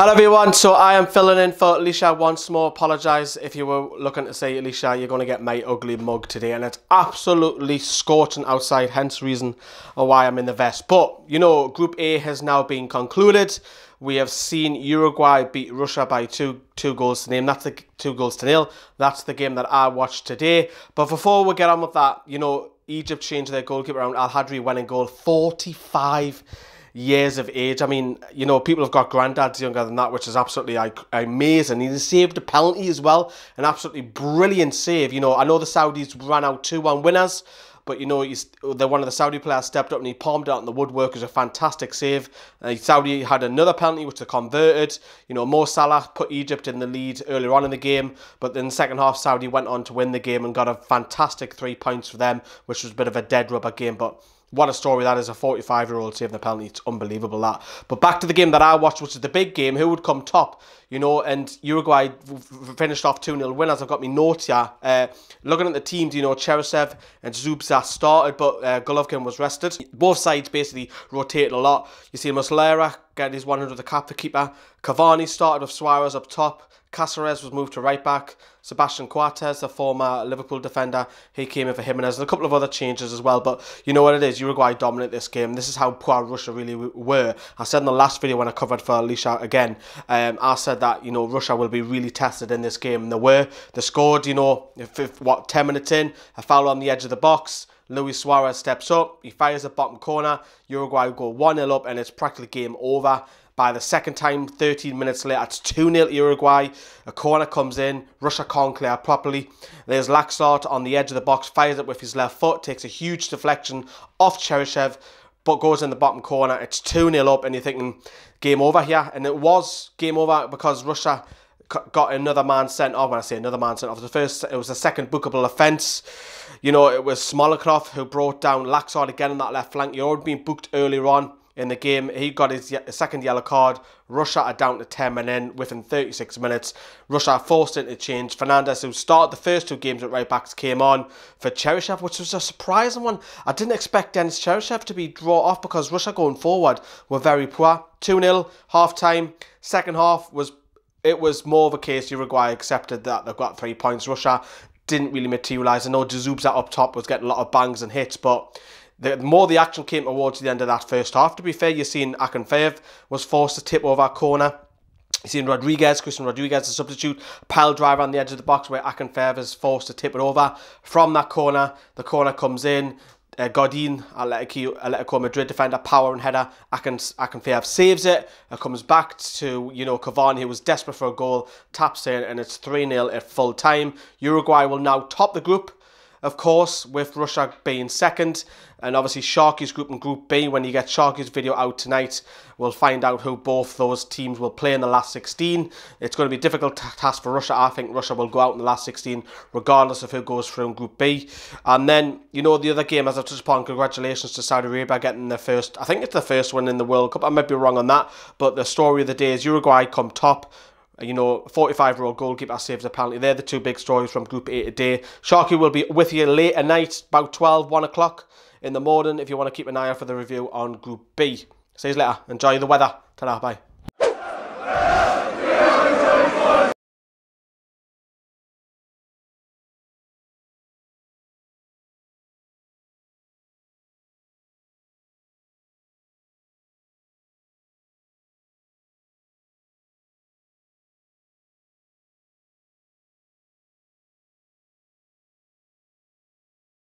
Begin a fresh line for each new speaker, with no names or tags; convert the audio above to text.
Hello everyone, so I am filling in for Alicia once more. Apologise if you were looking to say, Alicia, you're going to get my ugly mug today, and it's absolutely scorching outside, hence reason why I'm in the vest. But, you know, Group A has now been concluded. We have seen Uruguay beat Russia by two goals to nil. That's the 2 goals to nil. That's the game that I watched today. But before we get on with that, you know, Egypt changed their goalkeeper around. Al-Hadri went in goal, 45 years of age. I mean, you know, people have got granddads younger than that, which is absolutely amazing. He saved a penalty as well, an absolutely brilliant save. You know, I know the Saudis ran out 2-1 winners, but you know, one of the Saudi players stepped up and he palmed it out in the woodwork. It was a fantastic save. Saudi had another penalty which they converted. You know, Mo Salah put Egypt in the lead earlier on in the game, but in the second half, Saudi went on to win the game and got a fantastic 3 points for them, which was a bit of a dead rubber game, but what a story that is, a 45-year-old saving the penalty. It's unbelievable, that. But back to the game that I watched, which is the big game. Who would come top? You know, and Uruguay finished off 2-0 winners. I've got my notes here. Looking at the teams, you know, Cheryshev and Zubza started, but Golovkin was rested. Both sides basically rotated a lot. You see Muslera get his 100th cap, the keeper. Cavani started with Suarez up top. Cáceres was moved to right back. Sebastian Coates, the former Liverpool defender, he came in for Jimenez. And a couple of other changes as well. But you know what it is, Uruguay dominate this game. This is how poor Russia really were. I said in the last video when I covered for Alicia again, I said that, you know, Russia will be really tested in this game. And they were. They scored, you know, 10 minutes in, a foul on the edge of the box. Luis Suarez steps up, he fires the bottom corner. Uruguay go 1-0 up and it's practically game over. By the second time, 13 minutes later, it's 2-0 Uruguay. A corner comes in. Russia can't clear properly. There's Laxart on the edge of the box, fires it with his left foot, takes a huge deflection off Cheryshev, but goes in the bottom corner. It's 2-0 up, and you're thinking, game over here. And it was game over because Russia got another man sent off. When I say another man sent off, it was the second bookable offence. You know, it was Smolikov who brought down Laxart again on that left flank. He already been booked earlier on in the game. He got his second yellow card. Russia are down to 10 men in within 36 minutes. Russia are forced into change. Fernandez, who started the first 2 games at right backs, came on for Cheryshev, which was a surprising one. I didn't expect Denis Cheryshev to be drawn off because Russia going forward were very poor. 2-0, half time. Second half was more of a case Uruguay accepted that they've got 3 points. Russia didn't really materialise. I know Zubza up top was getting a lot of bangs and hits, but the more the action came towards the end of that first half. To be fair, you've seen Akinfeev was forced to tip over a corner. You've seen Christian Rodriguez, the substitute, pile driver on the edge of the box where Akinfeev is forced to tip it over. From that corner, the corner comes in. Godin, Atletico Madrid defender, power and header. Akinfeev saves it. It comes back to, you know, Cavani, who was desperate for a goal, taps in, and it's 3-0 at full time. Uruguay will now top the group, of course, with Russia being second. And obviously Sharky's group in Group B, when you get Sharky's video out tonight, we'll find out who both those teams will play in the last 16. It's going to be a difficult task for Russia. I think Russia will go out in the last 16, regardless of who goes through in Group B. And then, you know, the other game, as I've touched upon, congratulations to Saudi Arabia getting their first, I think it's the first one in the World Cup. I might be wrong on that, but the story of the day is Uruguay come top. You know, 45-year-old goalkeeper saves a penalty. They're the 2 big stories from Group A today. Sharky will be with you late at night, about 1 o'clock in the morning, if you want to keep an eye out for the review on Group B. See you later. Enjoy the weather. Ta-da, bye.